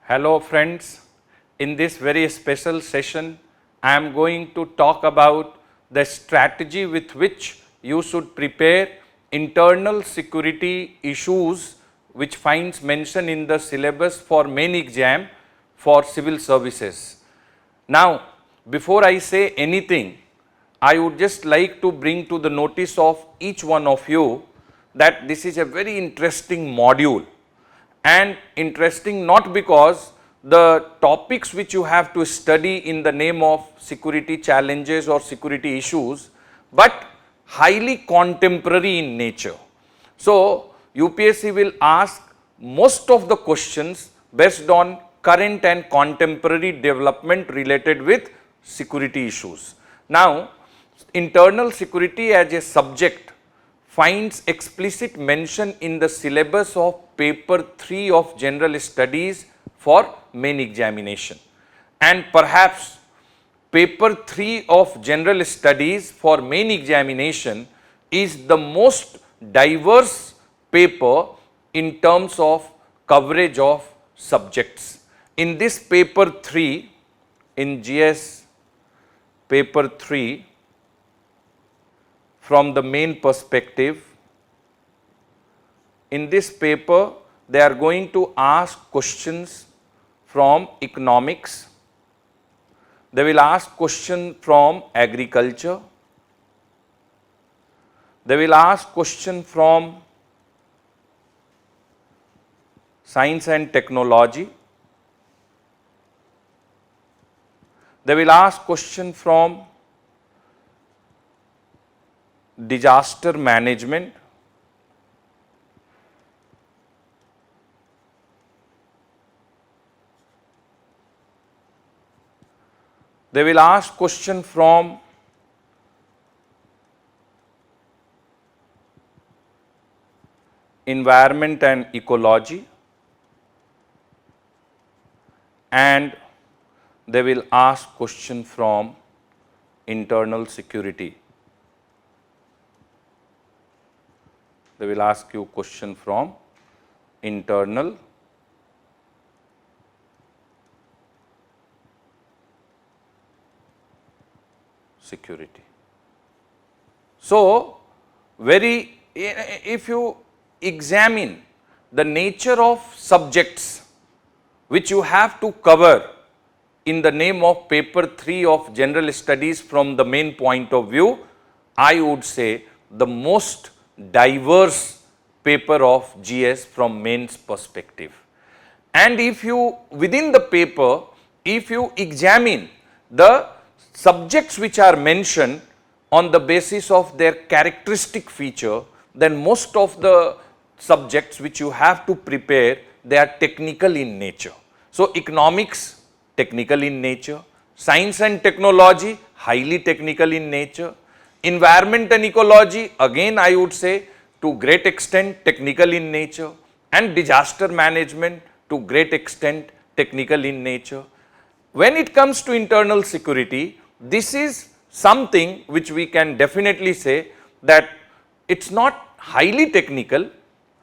Hello friends, in this very special session, I am going to talk about the strategy with which you should prepare internal security issues which finds mention in the syllabus for main exam for civil services. Now, before I say anything, I would just like to bring to the notice of each one of you that this is a very interesting module, and interesting not because the topics which you have to study in the name of security challenges or security issues, but highly contemporary in nature. So, UPSC will ask most of the questions based on current and contemporary development related with security issues. Now, internal security as a subject finds explicit mention in the syllabus of paper 3 of general studies for main examination, and perhaps paper 3 of general studies for main examination is the most diverse paper in terms of coverage of subjects. In this paper 3, in GS paper 3, from the main perspective, in this paper they are going to ask questions from economics, they will ask question from agriculture, they will ask question from science and technology, they will ask question from disaster management, they will ask question from environment and ecology, and they will ask question from internal security. They will ask you question from internal security. So, if you examine the nature of subjects which you have to cover in the name of paper 3 of general studies from the main point of view, I would say the most diverse paper of GS from mains perspective. And if you within the paper, if you examine the subjects which are mentioned on the basis of their characteristic feature, then most of the subjects which you have to prepare, they are technical in nature. So, economics technical in nature, science and technology highly technical in nature, environment and ecology again I would say to great extent technical in nature, and disaster management to great extent technical in nature. When it comes to internal security, this is something which we can definitely say that it is not highly technical,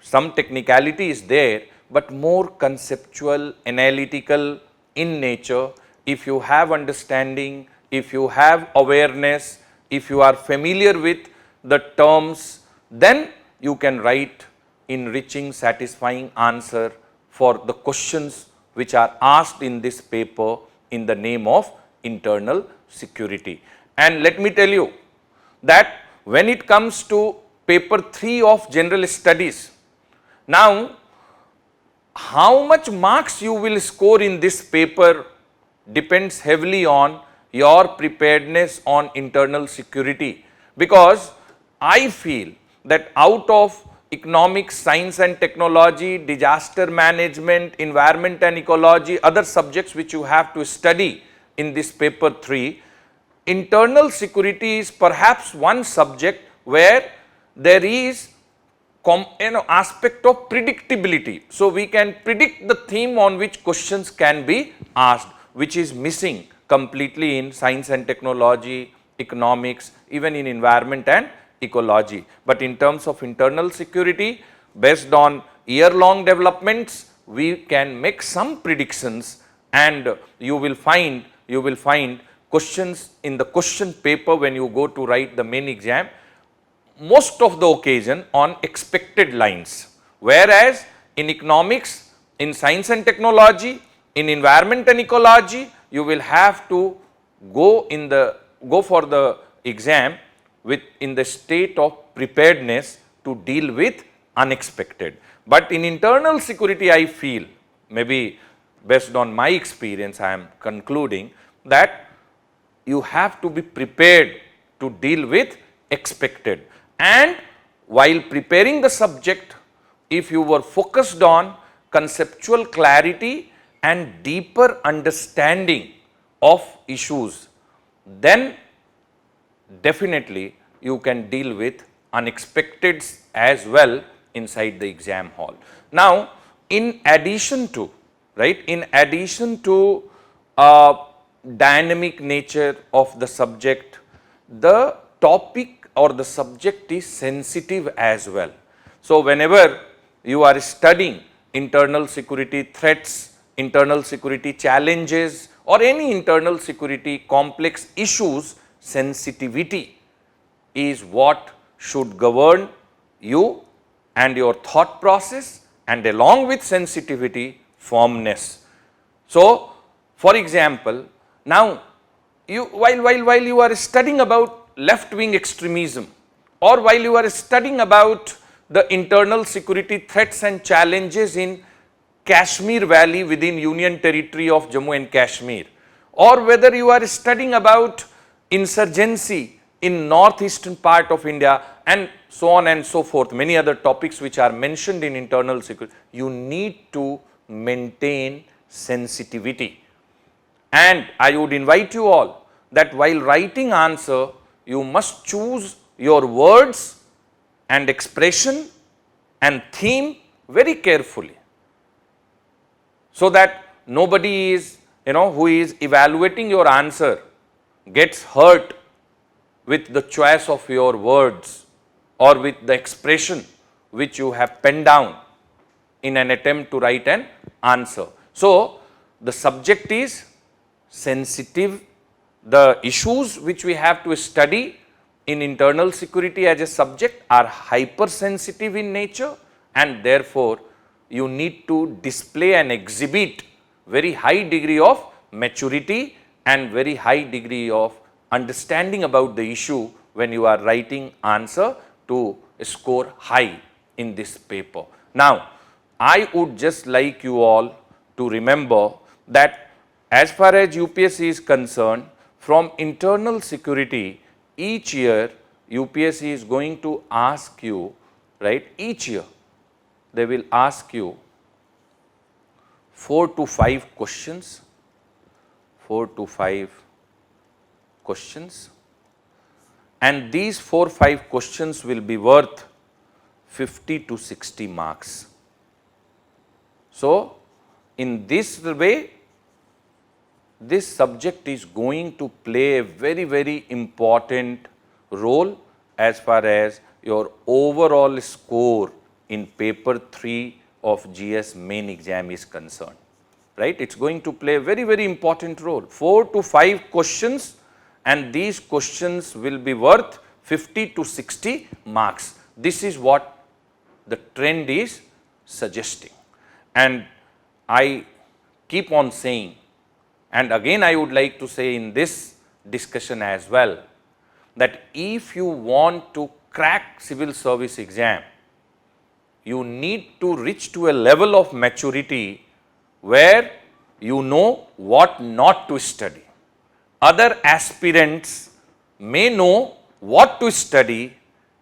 some technicality is there, but more conceptual, analytical in nature. If you have understanding, if you have awareness, if you are familiar with the terms, then you can write enriching, satisfying answer for the questions which are asked in this paper in the name of internal security. And let me tell you that when it comes to paper 3 of general studies, now how much marks you will score in this paper depends heavily on your preparedness on internal security, because I feel that out of economics, science and technology, disaster management, environment and ecology, other subjects which you have to study in this paper 3, internal security is perhaps one subject where there is aspect of predictability. So, we can predict the theme on which questions can be asked, which is missing completely in science and technology, economics, even in environment and ecology. But in terms of internal security, based on year-long developments, we can make some predictions, and you will find questions in the question paper when you go to write the main exam, most of the occasion on expected lines. Whereas in economics, in science and technology, in environment and ecology, you will have to go for the exam in the state of preparedness to deal with unexpected. But in internal security, I feel, maybe based on my experience, I am concluding that you have to be prepared to deal with expected. And while preparing the subject, if you were focused on conceptual clarity and deeper understanding of issues, then definitely you can deal with unexpecteds as well inside the exam hall. Now, in addition to dynamic nature of the subject, the topic or the subject is sensitive as well. So, whenever you are studying internal security threats, internal security challenges, or any internal security complex issues, sensitivity is what should govern you and your thought process, and along with sensitivity, firmness. So, for example, now while you are studying about left wing extremism, or while you are studying about the internal security threats and challenges in Kashmir Valley within Union Territory of Jammu and Kashmir, or whether you are studying about insurgency in northeastern part of India, and so on and so forth, many other topics which are mentioned in internal security, you need to maintain sensitivity. And I would invite you all that while writing answer, you must choose your words and expression and theme very carefully, so that nobody is, who is evaluating your answer gets hurt with the choice of your words or with the expression which you have penned down in an attempt to write an answer. So, the subject is sensitive. The issues which we have to study in internal security as a subject are hypersensitive in nature, and therefore, you need to display and exhibit very high degree of maturity and very high degree of understanding about the issue when you are writing answer to score high in this paper. Now, I would just like you all to remember that as far as UPSC is concerned, from internal security, each year UPSC is going to ask you, right, each year they will ask you 4 to 5 questions, 4 to 5 questions, and these 4-5 questions will be worth 50 to 60 marks. So, in this way, this subject is going to play a very, very important role as far as your overall score in paper 3 of GS main exam is concerned, right. It is going to play a very, very important role. 4 to 5 questions, and these questions will be worth 50 to 60 marks. This is what the trend is suggesting. And I keep on saying, and again I would like to say in this discussion as well, that if you want to crack civil service exam, you need to reach to a level of maturity where you know what not to study. Other aspirants may know what to study,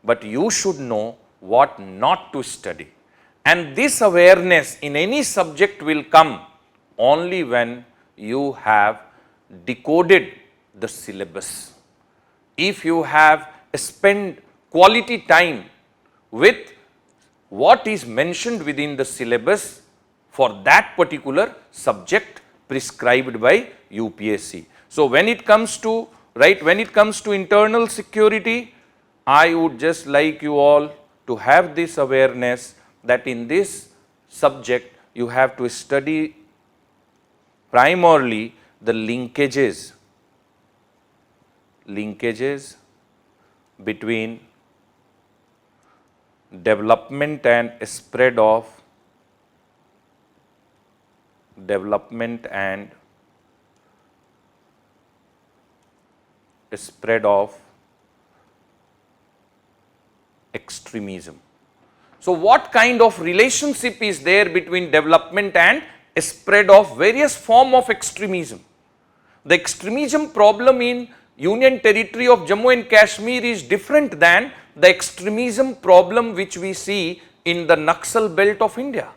but you should know what not to study. And this awareness in any subject will come only when you have decoded the syllabus. If you have spent quality time with what is mentioned within the syllabus for that particular subject prescribed by UPSC. So, when it comes to internal security, I would just like you all to have this awareness that in this subject you have to study primarily the linkages between development and spread of extremism. So what kind of relationship is there between development and spread of various form of extremism? The extremism problem in Union Territory of Jammu and Kashmir is different than the extremism problem which we see in the Naxal belt of India.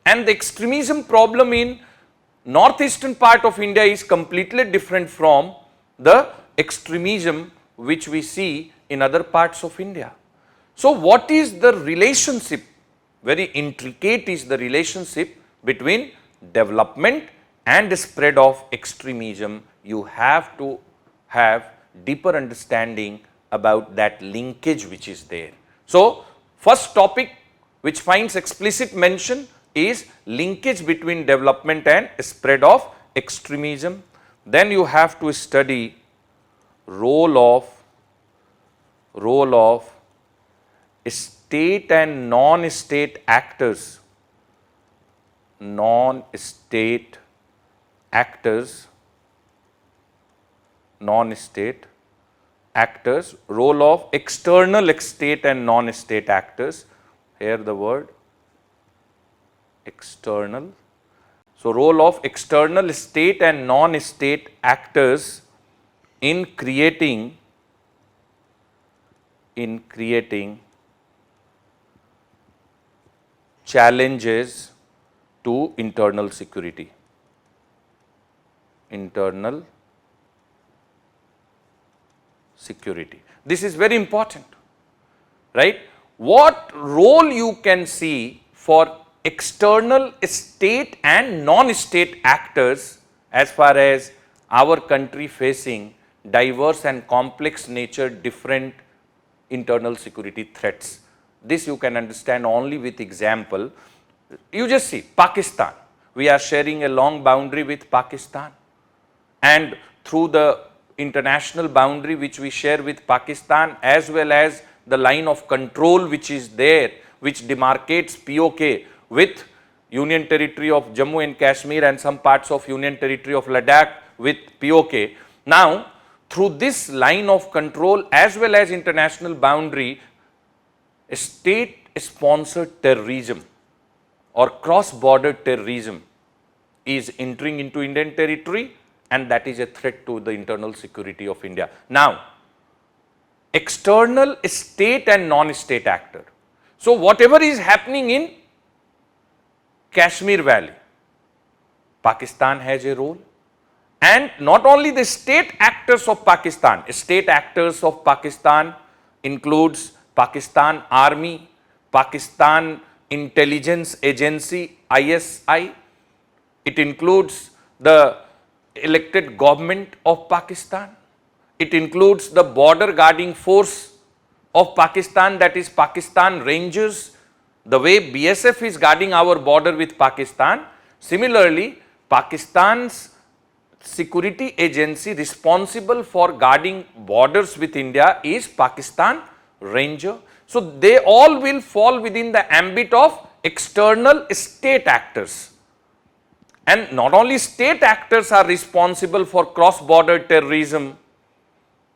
And the extremism problem in northeastern part of India is completely different from the extremism which we see in other parts of India. So what is the relationship? Very intricate is the relationship between development and spread of extremism. You have to have deeper understanding about that linkage which is there. So first topic which finds explicit mention is linkage between development and spread of extremism. Then you have to study role of state and non-state actors, role of external state and non-state actors, here the word external. So role of external state and non-state actors in creating challenges to internal security. This is very important, right? What role you can see for external state and non-state actors as far as our country facing diverse and complex nature different internal security threats. This you can understand only with example. You just see Pakistan. We are sharing a long boundary with Pakistan, and through the international boundary which we share with Pakistan, as well as the line of control which is there, which demarcates POK with Union Territory of Jammu and Kashmir and some parts of Union Territory of Ladakh with POK. Now, through this line of control as well as international boundary, state-sponsored terrorism or cross-border terrorism is entering into Indian territory, and that is a threat to the internal security of India. Now, external state and non-state actor. So, whatever is happening in Kashmir Valley, Pakistan has a role, and not only the state actors of Pakistan includes Pakistan Army, Pakistan Intelligence Agency ISI, it includes the elected government of Pakistan, it includes the border guarding force of Pakistan, that is Pakistan Rangers. The way BSF is guarding our border with Pakistan, similarly Pakistan's security agency responsible for guarding borders with India is Pakistan Ranger. So they all will fall within the ambit of external state actors. And not only state actors are responsible for cross-border terrorism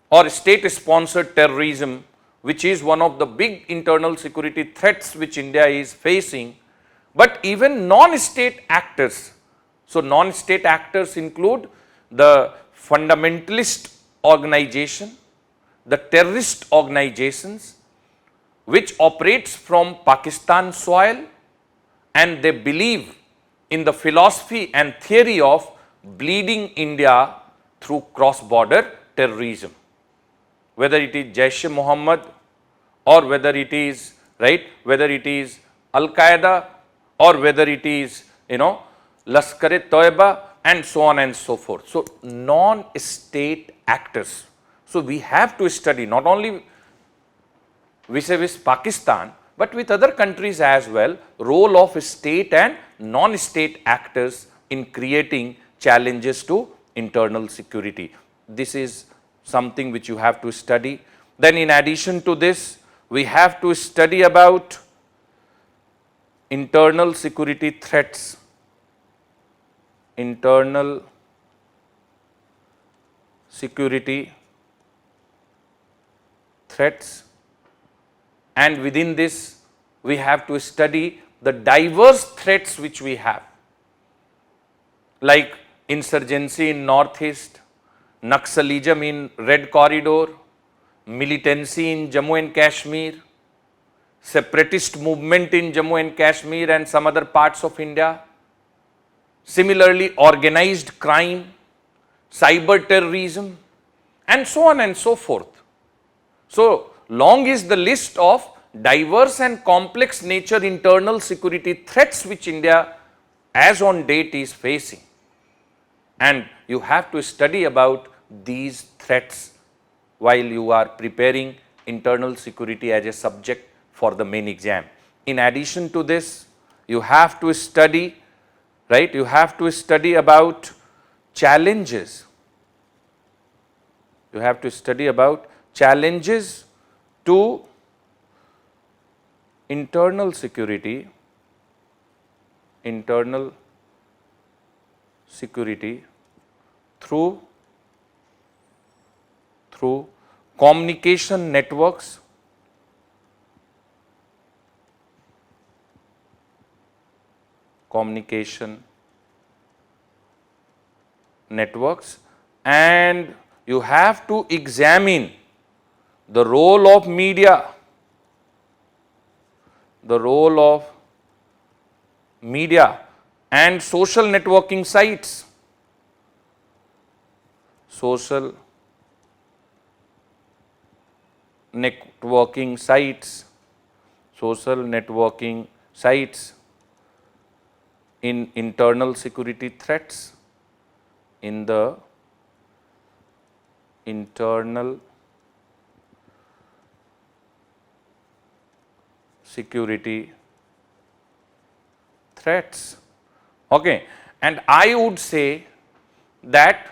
or state-sponsored terrorism, which is one of the big internal security threats which India is facing, but even non-state actors. So non-state actors include the fundamentalist organization, the terrorist organizations which operates from Pakistan soil, and they believe in the philosophy and theory of bleeding India through cross-border terrorism. Whether it is Jaish-e-Mohammed or whether it is, whether it is Al-Qaeda or whether it is, Lashkar-e-Toiba and so on and so forth. So, non-state actors. So, we have to study not only vis-a-vis Pakistan, but with other countries as well, role of state and non-state actors in creating challenges to internal security. This is something which you have to study. Then in addition to this, we have to study about internal security threats, internal security threats, and within this we have to study the diverse threats which we have, like insurgency in Northeast, Naxalism in Red Corridor, militancy in Jammu and Kashmir, separatist movement in Jammu and Kashmir and some other parts of India. Similarly, organized crime, cyber terrorism, and so on and so forth. So long is the list of diverse and complex nature internal security threats which India as on date is facing. And you have to study about these threats while you are preparing internal security as a subject for the main exam. In addition to this, you have to study, right? You have to study about challenges. You have to study about challenges to internal security through communication networks, and you have to examine the role of media, and social networking sites, in internal security threats, in the internal security threats. Okay. And I would say that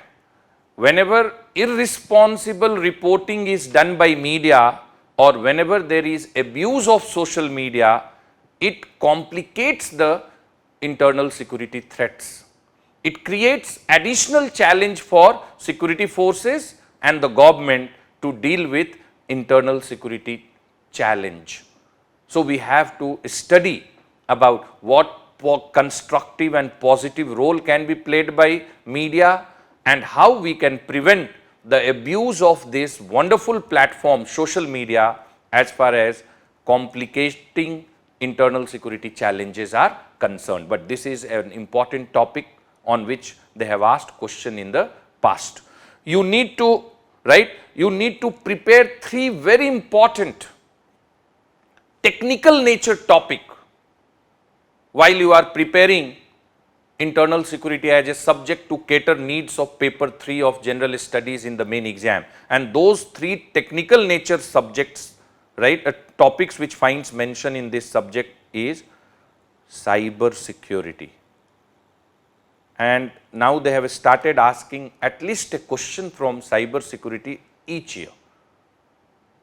whenever irresponsible reporting is done by media or whenever there is abuse of social media, it complicates the internal security threats. It creates additional challenge for security forces and the government to deal with internal security challenge. So we have to study about what constructive and positive role can be played by media and how we can prevent the abuse of this wonderful platform social media as far as complicating internal security challenges are concerned. But this is an important topic on which they have asked question in the past. You need to, right, you need to prepare 3 very important technical nature topic while you are preparing internal security as a subject to cater needs of paper 3 of general studies in the main exam. And those 3 technical nature subjects, right, topics which finds mention in this subject is cyber security. And now they have started asking at least a question from cyber security each year.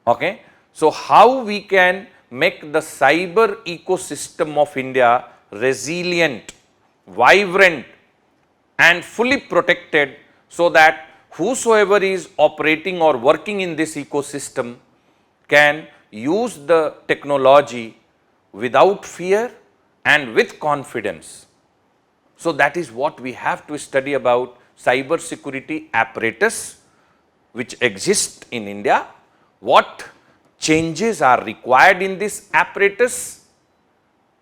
Okay. So how we can make the cyber ecosystem of India resilient, vibrant and fully protected, so that whosoever is operating or working in this ecosystem can use the technology without fear and with confidence. So that is what we have to study about cyber security apparatus which exists in India, what changes are required in this apparatus,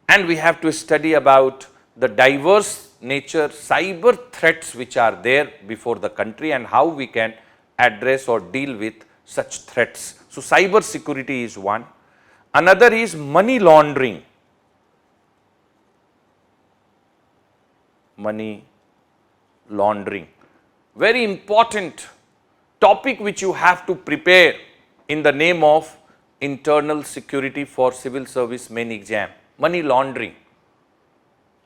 and we have to study about the diverse nature cyber threats which are there before the country and how we can address or deal with such threats. So cyber security is one. Another is money laundering. Money laundering. Very important topic which you have to prepare in the name of internal security for civil service main exam, money laundering.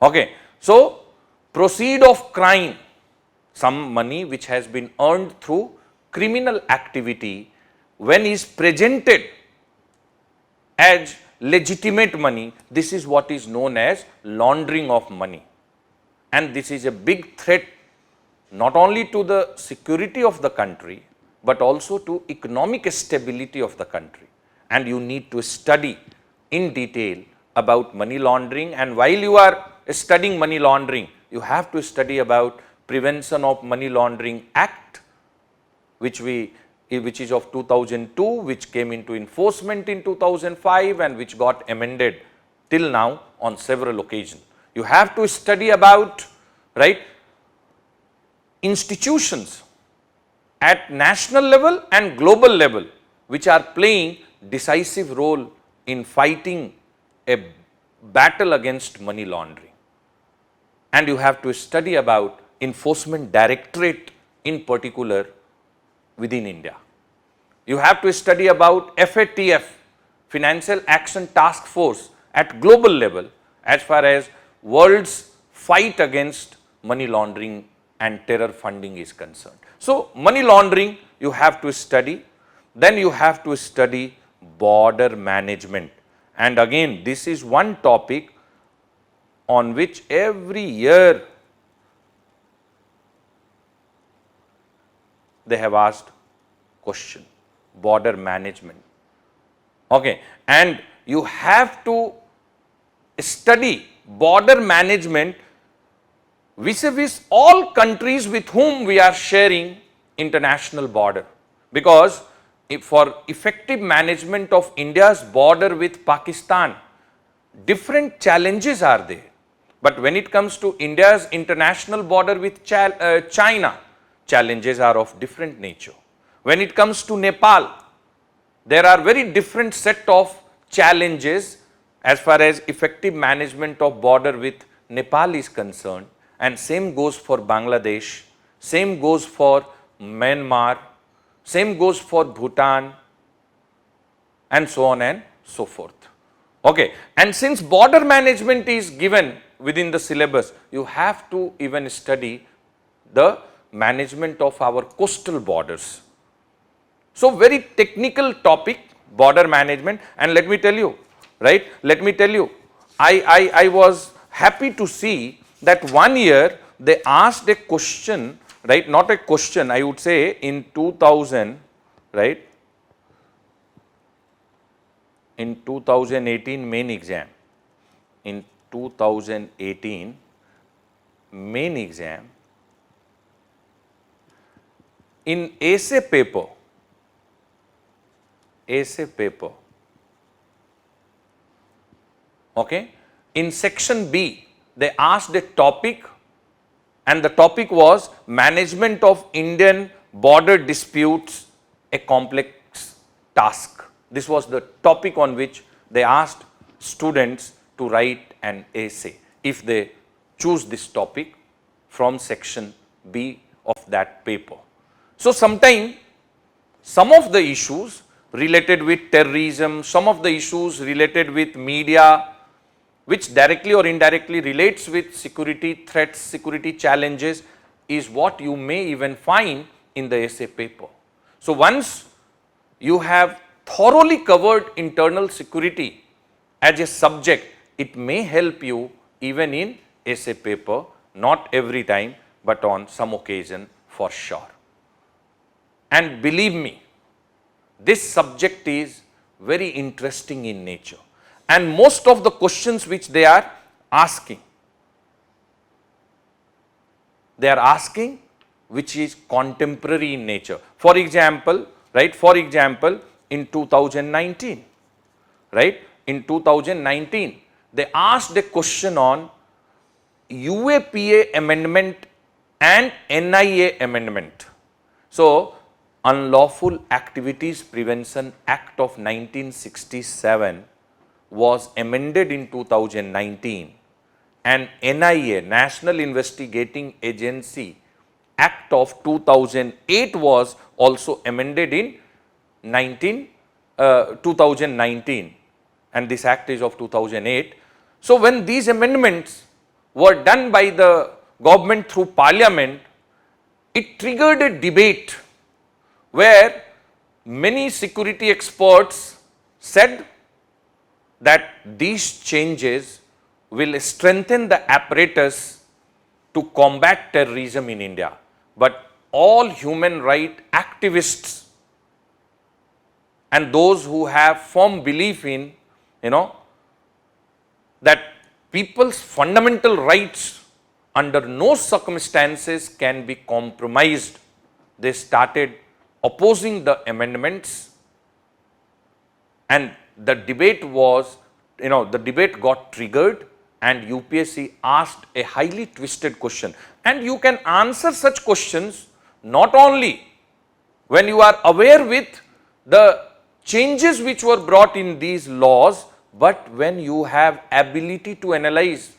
Okay. So, proceed of crime, some money which has been earned through criminal activity, when is presented as legitimate money, this is what is known as laundering of money. And this is a big threat not only to the security of the country, but also to economic stability of the country. And you need to study in detail about money laundering, and while you are studying money laundering, you have to study about Prevention of Money Laundering Act, which is of 2002, which came into enforcement in 2005 and which got amended till now on several occasions. You have to study about, right, institutions at national level and global level which are playing decisive role in fighting a battle against money laundering. And you have to study about enforcement directorate in particular within India. You have to study about FATF, Financial Action Task Force at global level as far as world's fight against money laundering and terror funding is concerned. So, money laundering you have to study, then you have to study border management. And again, this is one topic on which every year they have asked question, border management. Okay. And you have to study border management vis-a-vis all countries with whom we are sharing international border, because for effective management of India's border with Pakistan, different challenges are there. But when it comes to India's international border with China, challenges are of different nature. When it comes to Nepal, there are very different set of challenges as far as effective management of border with Nepal is concerned, and same goes for Bangladesh, same goes for Myanmar, same goes for Bhutan, and so on and so forth. Okay. And since border management is given within the syllabus, you have to even study the management of our coastal borders. So, very technical topic, border management. And let me tell you, right, let me tell you, I was happy to see that one year they asked a question, right, not a question, I would say in 2000, right, in 2018 main exam, in 2018 main exam, in essay paper, okay, in section B, they asked a topic, and the topic was management of Indian border disputes, a complex task. This was the topic on which they asked students to write an essay if they choose this topic from section B of that paper. So, sometime some of the issues related with terrorism, some of the issues related with media, which directly or indirectly relates with security threats, security challenges, is what you may even find in the essay paper. So, once you have thoroughly covered internal security as a subject, it may help you even in essay paper, not every time, but on some occasion for sure. And believe me, this subject is very interesting in nature, and most of the questions which they are asking which is contemporary in nature. For example, right, for example, in 2019, right, in 2019, they asked a question on UAPA amendment and NIA amendment. So, Unlawful Activities Prevention Act of 1967 was amended in 2019, and NIA, National Investigating Agency Act of 2008 was also amended in 2019, and this act is of 2008. So when these amendments were done by the government through parliament, it triggered a debate where many security experts said that these changes will strengthen the apparatus to combat terrorism in India. But all human rights activists and those who have firm belief in, that people's fundamental rights under no circumstances can be compromised, they started opposing the amendments, and the debate was, the debate got triggered, and UPSC asked a highly twisted question. And you can answer such questions not only when you are aware with the changes which were brought in these laws, but when you have ability to analyze.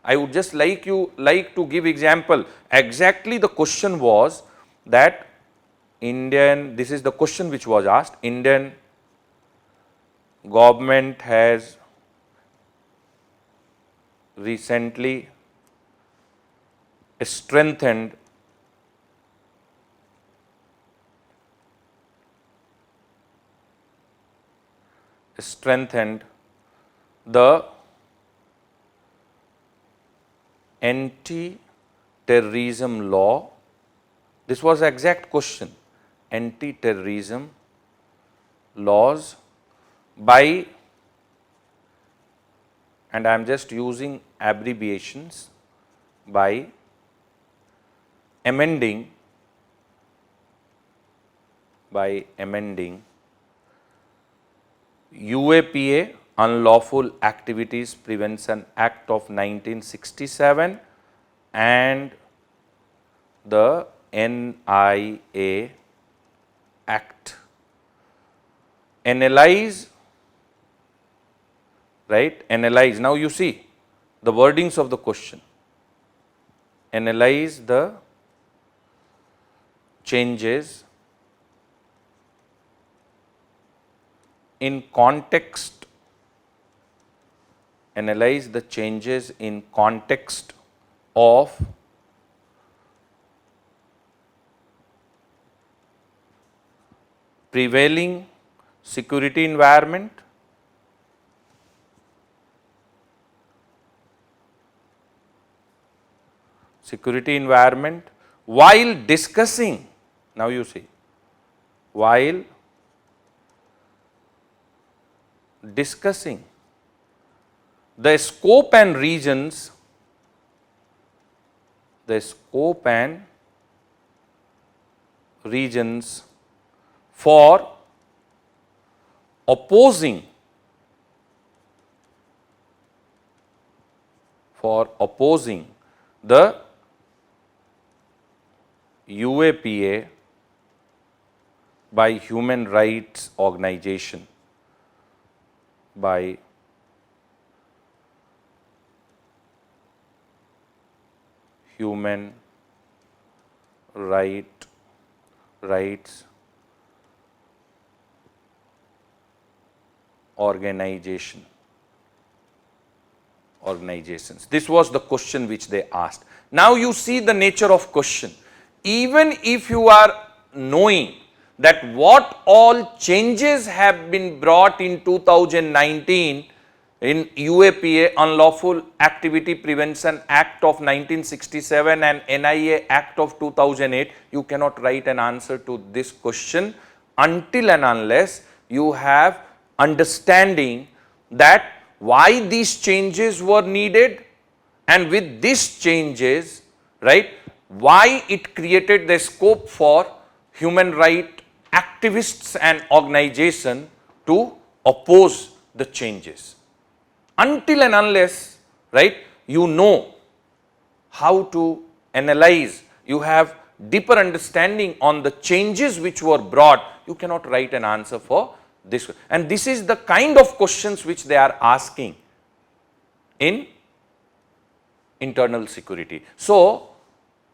I would just like to give example. Exactly the question was that this is the question which was asked, Indian government has recently strengthened the anti-terrorism law. This was the exact question. Anti-terrorism laws by, and I am just using abbreviations, by amending UAPA, Unlawful Activities Prevention Act of 1967, and the NIA Act. Analyze, right? Analyze. Now you see the wordings of the question. Analyze the changes in context. Analyze the changes in context of prevailing security environment, while discussing, now you see, while discussing the scope and regions, for opposing the UAPA by human rights organization, by human rights organizations. This was the question which they asked. Now you see the nature of question. Even if you are knowing that what all changes have been brought in 2019 in UAPA, Unlawful Activity Prevention Act of 1967, and NIA Act of 2008, you cannot write an answer to this question until and unless you have understanding that why these changes were needed, and with these changes, right, why it created the scope for human right activists and organization to oppose the changes. Until and unless, right, you know how to analyze, you have deeper understanding on the changes which were brought, you cannot write an answer for this. And this is the kind of questions which they are asking in internal security. So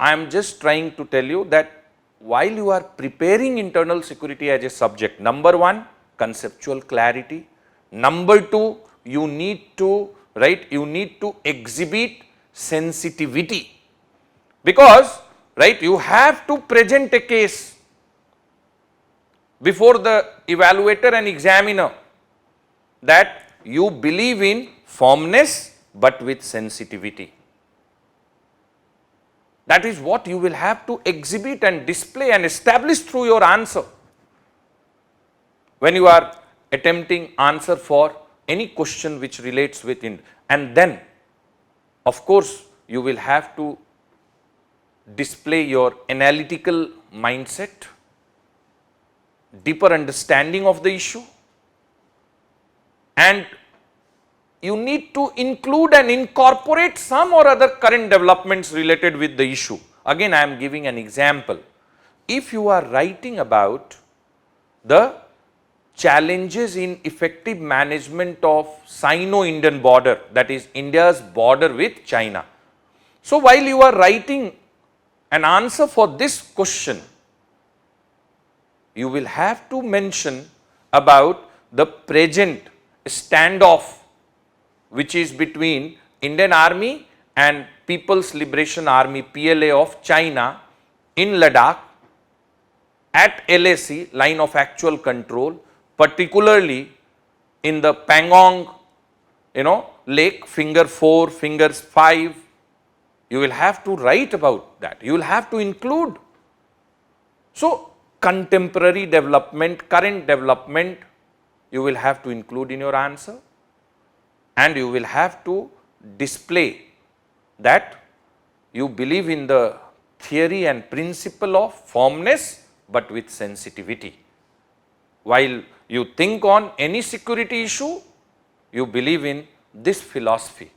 I am just trying to tell you that while you are preparing internal security as a subject, number one, conceptual clarity. Number two, you need to, right, you need to exhibit sensitivity, because, right, you have to present a case before the evaluator and examiner that you believe in firmness but with sensitivity. That is what you will have to exhibit and display and establish through your answer when you are attempting answer for any question which relates with it. And then, of course, you will have to display your analytical mindset, deeper understanding of the issue, and you need to include and incorporate some or other current developments related with the issue. Again, I am giving an example. If you are writing about the challenges in effective management of Sino-Indian border, that is India's border with China. So, while you are writing an answer for this question, you will have to mention about the present standoff which is between Indian Army and People's Liberation Army PLA of China in Ladakh at LAC, line of actual control, particularly in the Pangong, lake, finger 4, fingers 5. You will have to write about that. You will have to include. So, contemporary development, current development, you will have to include in your answer, and you will have to display that you believe in the theory and principle of firmness but with sensitivity. While you think on any security issue, you believe in this philosophy.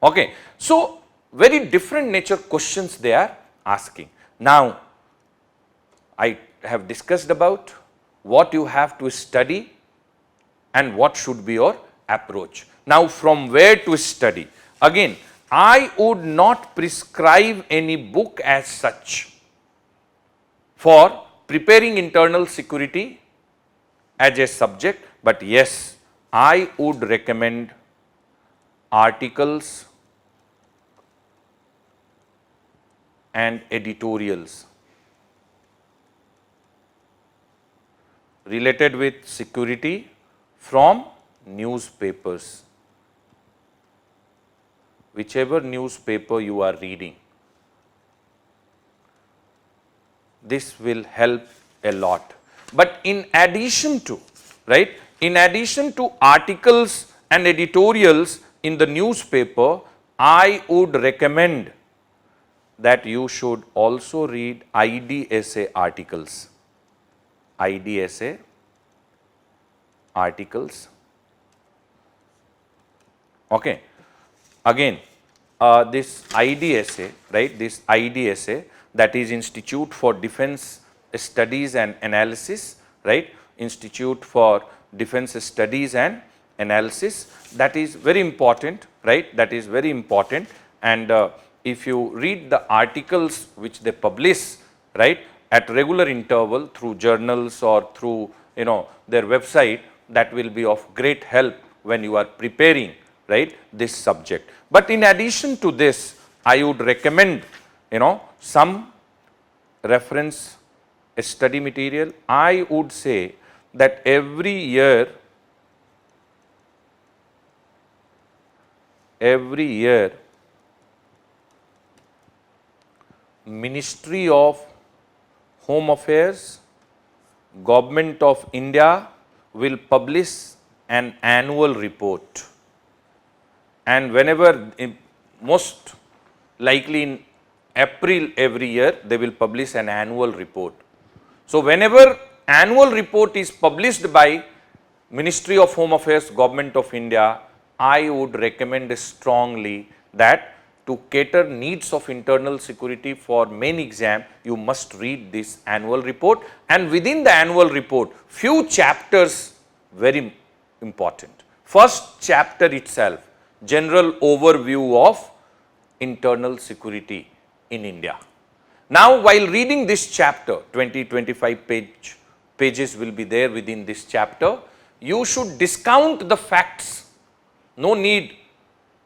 Okay. So, very different nature questions they are asking. Now, I have discussed about what you have to study and what should be your approach. Now, from where to study? Again, I would not prescribe any book as such for preparing internal security as a subject, but yes, I would recommend articles and editorials related with security from newspapers, whichever newspaper you are reading. This will help a lot. But in addition to, right, in addition to articles and editorials in the newspaper, I would recommend that you should also read IDSA articles. IDSA articles. Okay. Again, this IDSA, right, this IDSA, that is Institute for Defence Studies and Analysis, right, Institute for Defence Studies and Analysis, that is very important, right, that is very important. And if you read the articles which they publish, right, at regular interval through journals or through, their website, that will be of great help when you are preparing, right, this subject. But in addition to this, I would recommend, some reference study material. I would say that every year Ministry of Home Affairs, Government of India will publish an annual report, and whenever, most likely in April every year, they will publish an annual report. So, whenever annual report is published by Ministry of Home Affairs, Government of India, I would recommend strongly that to cater needs of internal security for main exam, you must read this annual report, and within the annual report, few chapters very important. First chapter itself, general overview of internal security in India. Now, while reading this chapter, 20-25 pages will be there within this chapter. You should discount the facts. No need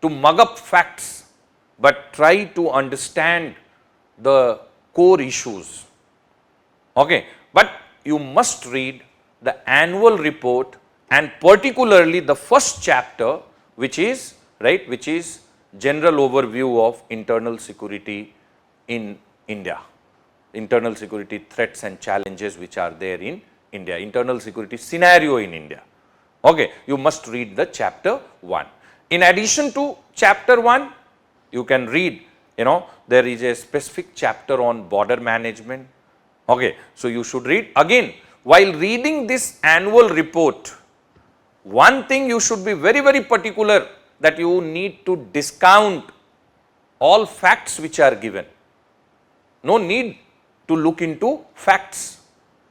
to mug up facts, but try to understand the core issues. Okay, but you must read the annual report and particularly the first chapter, which is which is general overview of internal security in India, internal security threats and challenges which are there in India, internal security scenario in India. Okay, you must read the chapter 1. In addition to chapter 1, you can read, there is a specific chapter on border management. Okay, so you should read. Again, while reading this annual report, one thing you should be very, very particular, that you need to discount all facts which are given. No need to look into facts,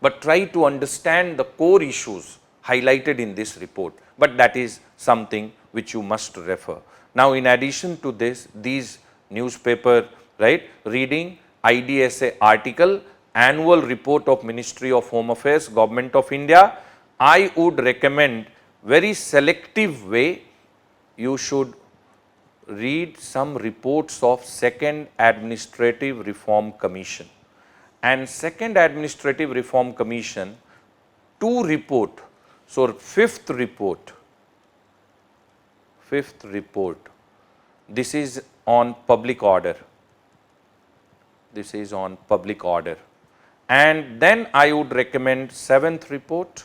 but try to understand the core issues highlighted in this report. But that is something which you must refer. Now, in addition to this, these newspaper, reading IDSA article, annual report of Ministry of Home Affairs, Government of India, I would recommend very selective way. You should read some reports of Second Administrative Reform Commission. And Second Administrative Reform Commission, 2 report. So, fifth report, this is on public order. This is on public order. And then I would recommend 7th report,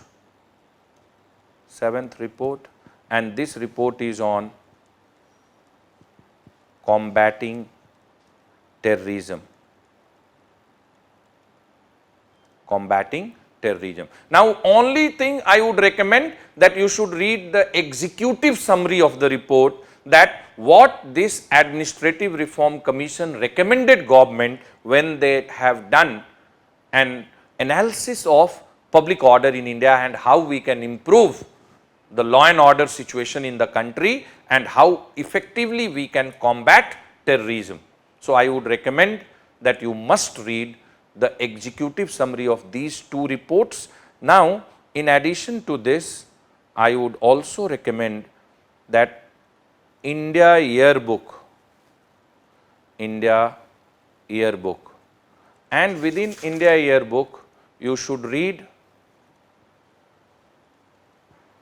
and this report is on combating terrorism. Now, only thing I would recommend that you should read the executive summary of the report, that what this Administrative Reform Commission recommended government when they have done an analysis of public order in India and how we can improve the law and order situation in the country and how effectively we can combat terrorism. So, I would recommend that you must read the executive summary of these 2 reports. Now, in addition to this, I would also recommend that India Yearbook, and within India Yearbook, you should read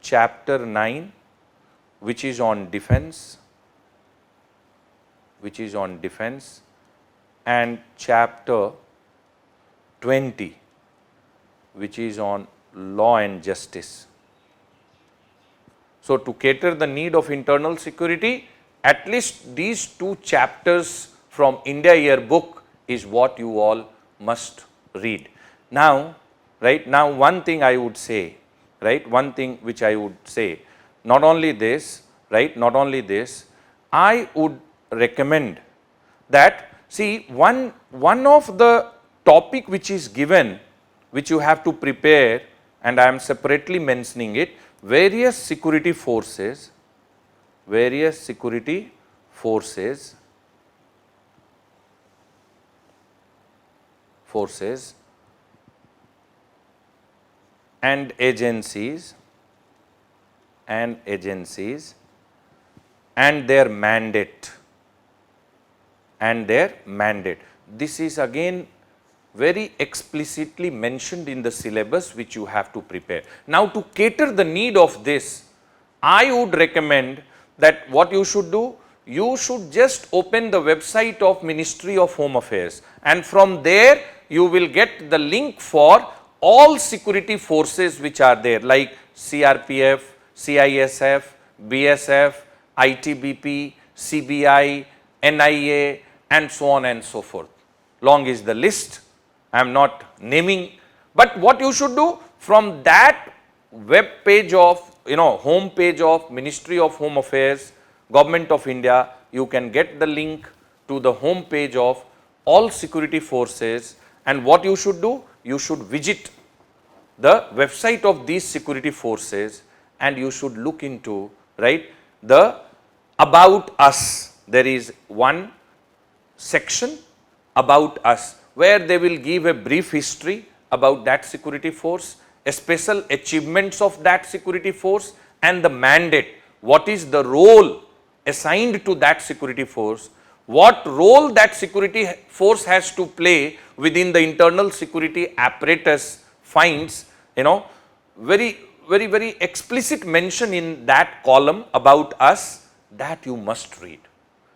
chapter 9, which is on defense, and chapter 20, which is on law and justice. So, to cater the need of internal security, at least these 2 chapters from India Yearbook is what you all must read. Now, one thing I would say, one thing which I would say, not only this, I would recommend that, see, one of the topic which is given, which you have to prepare, and I am separately mentioning it, various security forces and agencies and their mandate. This is again very explicitly mentioned in the syllabus which you have to prepare. Now, to cater the need of this, I would recommend that what you should do, you should just open the website of Ministry of Home Affairs, and from there you will get the link for all security forces which are there, like CRPF, CISF, BSF, ITBP, CBI, NIA, and so on and so forth. Long is the list, I am not naming, but what you should do, from that web page of, home page of Ministry of Home Affairs, Government of India, you can get the link to the home page of all security forces, and what you should do, you should visit the website of these security forces and you should look into, the About Us. There is one section About Us, where they will give a brief history about that security force, special achievements of that security force and the mandate. What is the role assigned to that security force? What role that security force has to play within the internal security apparatus finds, very explicit mention in that column about us, that you must read.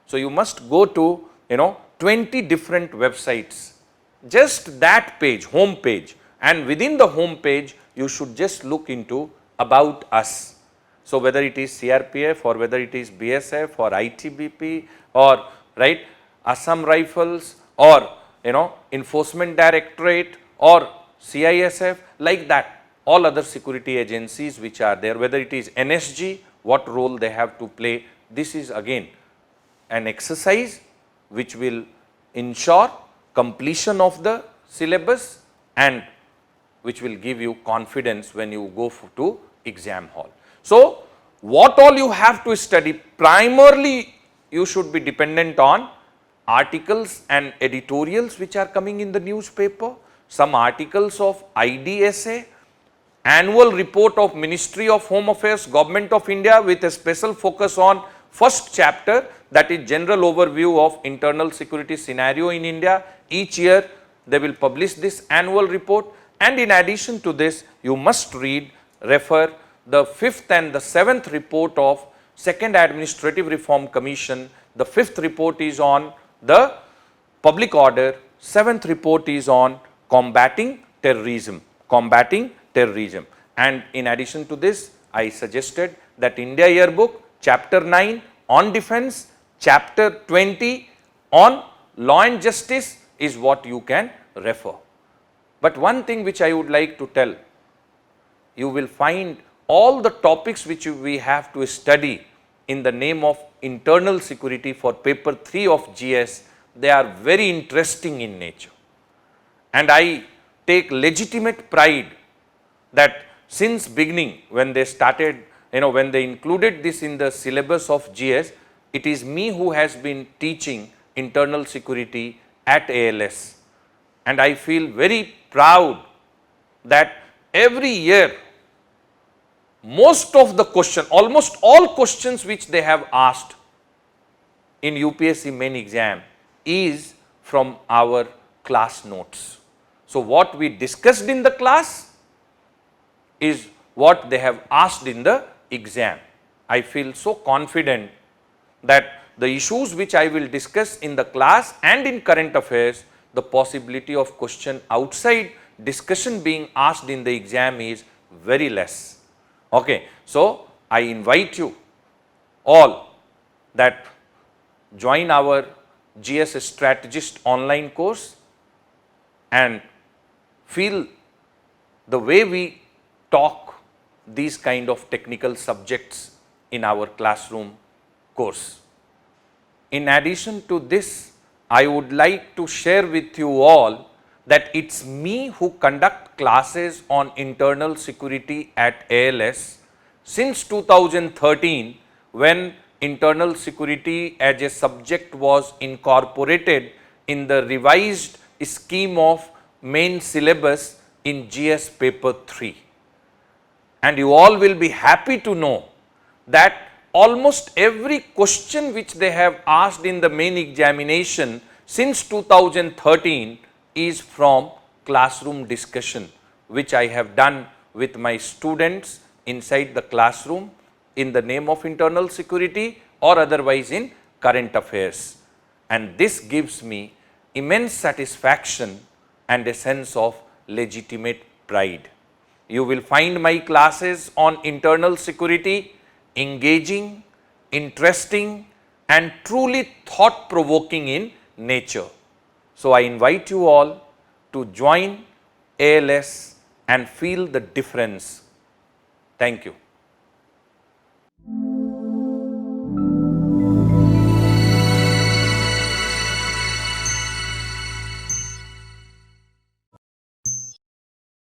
So you must go to 20 different websites, just that page, home page, and within the home page you should just look into about us. So whether it is CRPF or whether it is BSF or ITBP or Assam Rifles or Enforcement Directorate or CISF, like that, all other security agencies which are there, whether it is NSG, what role they have to play. This is again an exercise which will ensure completion of the syllabus and which will give you confidence when you go to exam hall. So what all you have to study, primarily you should be dependent on articles and editorials which are coming in the newspaper, some articles of IDSA, annual report of Ministry of Home Affairs, Government of India, with a special focus on first chapter, that is general overview of internal security scenario in India. Each year they will publish this annual report, and in addition to this you must refer the 5th and the 7th report of Second Administrative Reform Commission. The 5th report is on the public order, 7th report is on combating terrorism. And in addition to this, I suggested that India Yearbook, chapter 9 on defense, chapter 20 on law and justice is what you can refer. But one thing which I would like to tell, you will find all the topics which we have to study in the name of internal security for paper 3 of GS, they are very interesting in nature. And I take legitimate pride that since beginning, when they started, when they included this in the syllabus of GS, it is me who has been teaching internal security at ALS. And I feel very proud that every year, most of the question, almost all questions which they have asked in UPSC main exam is from our class notes. So what we discussed in the class is what they have asked in the exam. I feel so confident that the issues which I will discuss in the class and in current affairs, the possibility of question outside discussion being asked in the exam is very less. Okay. So I invite you all that join our GS Strategist online course and feel the way we talk these kind of technical subjects in our classroom course. In addition to this, I would like to share with you all that it's me who conduct classes on internal security at ALS since 2013, when internal security as a subject was incorporated in the revised scheme of main syllabus in GS paper 3. And you all will be happy to know that almost every question which they have asked in the main examination since 2013 is from classroom discussion, which I have done with my students inside the classroom in the name of internal security or otherwise in current affairs. And this gives me immense satisfaction and a sense of legitimate pride. You will find my classes on internal security engaging, interesting, and truly thought-provoking in nature. So I invite you all to join ALS and feel the difference. Thank you.